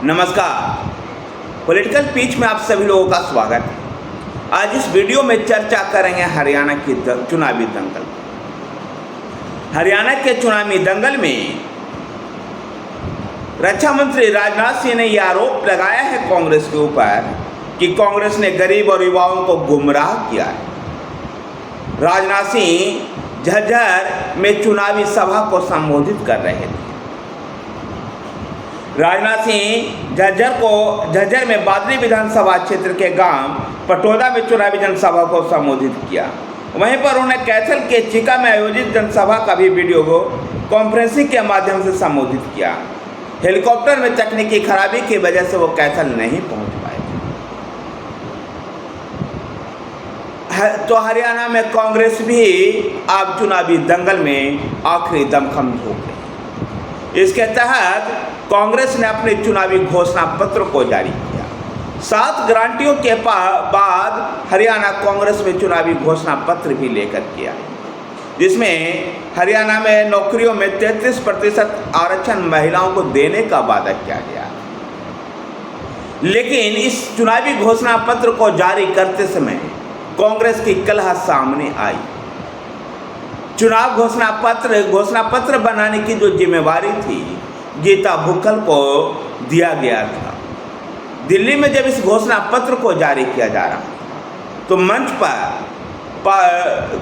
नमस्कार। Political pitch में आप सभी लोगों का स्वागत है। आज इस वीडियो में चर्चा करेंगे हरियाणा की चुनावी दंगल। हरियाणा के चुनावी दंगल में रक्षा मंत्री राजनाथ सिंह ने यह आरोप लगाया है कांग्रेस के ऊपर कि कांग्रेस ने गरीब और युवाओं को गुमराह किया है। राजनाथ सिंह झज्जर में चुनावी सभा को संबोधित कर रहे थे। राजनाथ सिंह झज्जर में बादली विधानसभा क्षेत्र के गांव पटोदा में चुनावी जनसभा को संबोधित किया। वहीं पर उन्होंने कैथल के चिका में आयोजित जनसभा का भी वीडियो को कॉन्फ्रेंसिंग के माध्यम से संबोधित किया। हेलीकॉप्टर में तकनीकी खराबी की वजह से वो कैथल नहीं पहुंच पाए। तो हरियाणा में कांग्रेस भी अब चुनावी दंगल में आखिरी दमखम झोंक रही है। इसके तहत कांग्रेस ने अपने चुनावी घोषणा पत्र को जारी किया। 7 गारंटियों के बाद हरियाणा कांग्रेस में चुनावी घोषणा पत्र भी लेकर किया, जिसमें हरियाणा में नौकरियों में 33% आरक्षण महिलाओं को देने का वादा किया गया। लेकिन इस चुनावी घोषणा पत्र को जारी करते समय कांग्रेस की कलह सामने आई। चुनाव घोषणा पत्र बनाने की जो जिम्मेवारी थी गीता भुक्कल को दिया गया था। दिल्ली में जब इस घोषणा पत्र को जारी किया जा रहा था तो मंच पर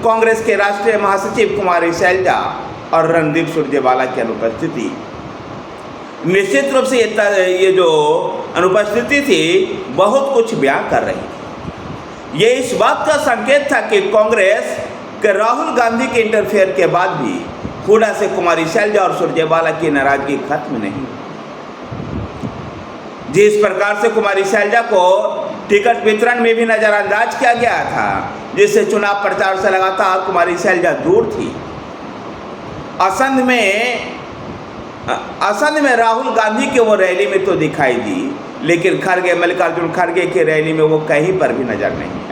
कांग्रेस के राष्ट्रीय महासचिव कुमारी शैलजा और रणदीप सुरजेवाला की अनुपस्थिति, निश्चित रूप से ये जो अनुपस्थिति थी बहुत कुछ बयान कर रही थी। ये इस बात का संकेत था कि कांग्रेस के राहुल गांधी के इंटरफेयर के बाद भी हुडा से कुमारी शैलजा और सुरजेवाला की नाराजगी खत्म नहीं। जिस प्रकार से कुमारी शैलजा को टिकट वितरण में भी नजरअंदाज किया गया था, जिससे चुनाव प्रचार से लगातार कुमारी शैलजा दूर थी। असंध में राहुल गांधी के वो रैली में तो दिखाई दी, लेकिन मल्लिकार्जुन खड़गे की रैली में वो कहीं पर भी नजर नहीं आई।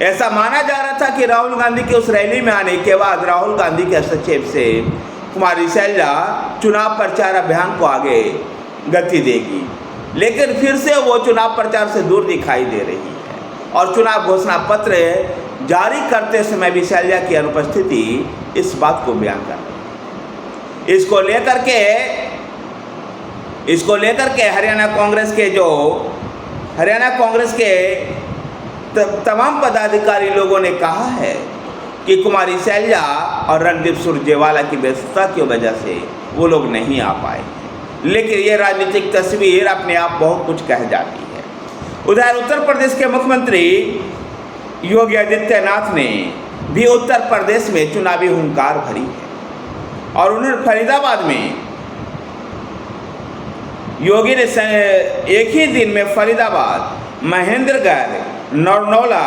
ऐसा माना जा रहा था कि राहुल गांधी के उस रैली में आने के बाद राहुल गांधी के हस्तक्षेप से कुमारी शैलजा चुनाव प्रचार अभियान को आगे गति देगी, लेकिन फिर से वो चुनाव प्रचार से दूर दिखाई दे रही है और चुनाव घोषणा पत्र जारी करते समय भी शैलजा की अनुपस्थिति इस बात को बयान कर रही है। इसको लेकर के हरियाणा कांग्रेस के तमाम पदाधिकारी लोगों ने कहा है कि कुमारी शैलजा और रणदीप सुरजेवाला की व्यस्तता की वजह से वो लोग नहीं आ पाए। लेकिन ये राजनीतिक तस्वीर अपने आप बहुत कुछ कह जाती है। उधर उत्तर प्रदेश के मुख्यमंत्री योगी आदित्यनाथ ने भी उत्तर प्रदेश में चुनावी हुंकार भरी है और उन्होंने फरीदाबाद में योगी ने एक ही दिन में फरीदाबाद, महेंद्रगढ़, नरनौला,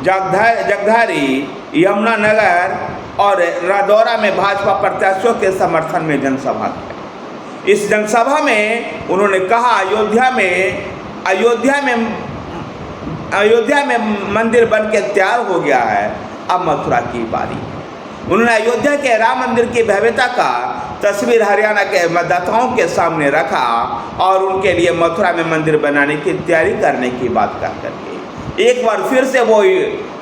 जगधारी, यमुनानगर और रादौरा में भाजपा प्रत्याशियों के समर्थन में जनसभा की। इस जनसभा में उन्होंने कहा अयोध्या में मंदिर बन के तैयार हो गया है, अब मथुरा की बारी। उन्होंने अयोध्या के राम मंदिर की भव्यता का तस्वीर हरियाणा के मतदाताओं के सामने रखा और उनके लिए मथुरा में मंदिर बनाने की तैयारी करने की बात कर करके एक बार फिर से वो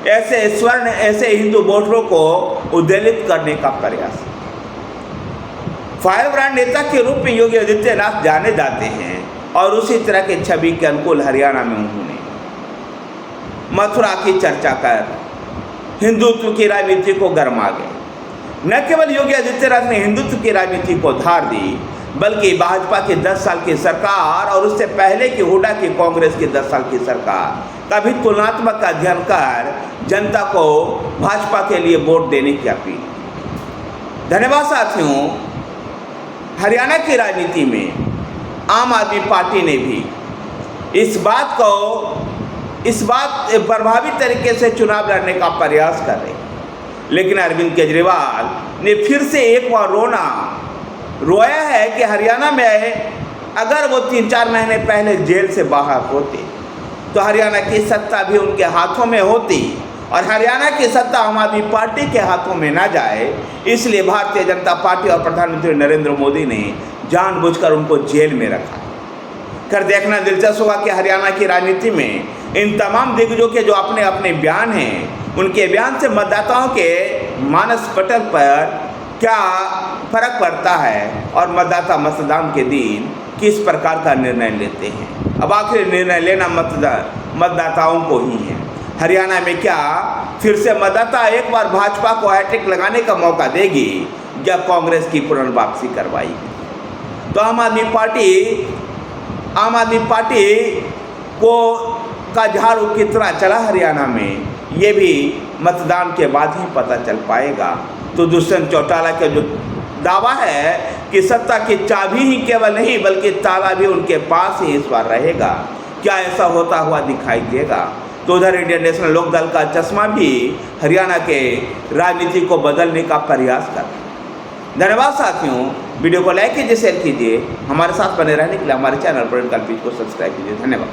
ऐसे हिंदू वोटरों को उद्वेलित करने का प्रयास। फायर ब्रांड नेता के रूप में योगी आदित्यनाथ जाने जाते हैं और उसी तरह की छवि के अनुकूल हरियाणा में उन्होंने मथुरा की चर्चा कर हिंदुत्व की राजनीति को गरमा गए। न केवल योगी आदित्यनाथ ने हिंदुत्व की राजनीति को धार दी, बल्कि भाजपा की 10 साल की सरकार और उससे पहले की हुडा की कांग्रेस की 10 साल की सरकार का भी तुलनात्मक अध्ययन कर जनता को भाजपा के लिए वोट देने की अपील। धन्यवाद साथियों। हरियाणा की राजनीति में आम आदमी पार्टी ने भी इस बात प्रभावी तरीके से चुनाव लड़ने का प्रयास कर रही, लेकिन अरविंद केजरीवाल ने फिर से एक बार रोया है कि हरियाणा में अगर वो 3-4 महीने पहले जेल से बाहर होते तो हरियाणा की सत्ता भी उनके हाथों में होती और हरियाणा की सत्ता आम आदमी पार्टी के हाथों में ना जाए, इसलिए भारतीय जनता पार्टी और प्रधानमंत्री नरेंद्र मोदी ने जानबूझकर उनको जेल में रखा। कर देखना दिलचस्प होगा कि हरियाणा की राजनीति में इन तमाम दिग्गजों के जो अपने अपने बयान हैं, उनके बयान से मतदाताओं के मानस पटल पर क्या फर्क पड़ता है और मतदाता मतदान के दिन किस प्रकार का निर्णय लेते हैं। अब आखिर निर्णय लेना मतदाताओं को ही है। हरियाणा में क्या फिर से मतदाता एक बार भाजपा को हैट्रिक लगाने का मौका देगी या कांग्रेस की पुनर्वापसी करवाएगी। तो आम आदमी पार्टी को का झाड़ू कितना चला हरियाणा में, ये भी मतदान के बाद ही पता चल पाएगा। तो दुष्यंत चौटाला का जो दावा है कि सत्ता की चाबी ही केवल नहीं बल्कि ताला भी उनके पास ही इस बार रहेगा, क्या ऐसा होता हुआ दिखाई देगा। तो उधर इंडियन नेशनल लोक दल का चश्मा भी हरियाणा के राजनीति को बदलने का प्रयास कर रहा है। धन्यवाद साथियों, वीडियो को लाइक कीजिए, शेयर कीजिए, हमारे साथ बने रहने के लिए हमारे चैनल पर को सब्सक्राइब कीजिए। धन्यवाद।